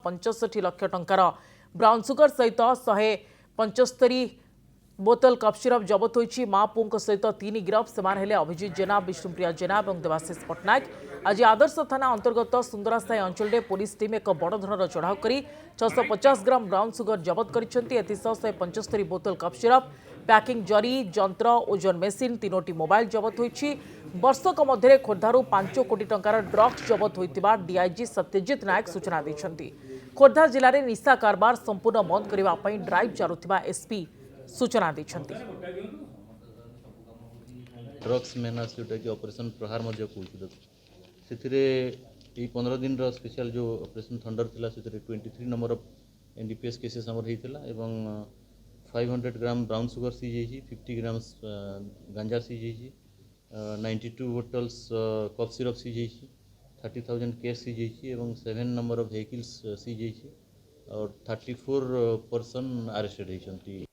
65 lakh टंकार brown sugar सहित 175 बोतल cup syrup जबत होईछि। मां पुओं सहित 3 गिरफ से अभिजित जेना, विष्णुप्रिया जेना और देवाशीष पट्टनायक। आज आदर्श थाना अंतर्गत सुंदरासाई अंचल में पुलिस टीम एक बड़ धरर चढ़ाऊ कर 650 ग्राम ब्राउन सुगर जबत कर 175 बोतल कप सिरप, पैकिंग जरी, यंत्र, ओजन मेसीन, 3टी मोबाइल जबत होईछि। वर्षक मध्य खोर्धारू 5 कोटी टंकार ड्रग्स जबत होइतिबा डीआईजी सत्यजित नायक सूचना दैछन्ति। खोर्धा जिले में निशा कारबार संपूर्ण बंद करने ड्राइव चलुथिबा एसपी सूचना दैछन्ति। ड्रग्स मेनास जोटा कि ऑपरेशन प्रहार मध्य कहूँ से 15 दिन स्पेशल जो ऑपरेशन थंडर थिला से 23 नंबर ऑफ एनडीपीएस केसेस हमर होइतिला एवं 500 ग्राम ब्राउन सुगर सीज होइछि, 50 ग्राम्स गांजा सीज होइछि, 92 बोटल्स कफ सिरप सीज होइछि, 30,000 कैश सीज होइछि एवं 7 नंबर ऑफ व्हीकल्स सीज होइछि और 34 पर्सन अरेस्टेड होइछन्ति।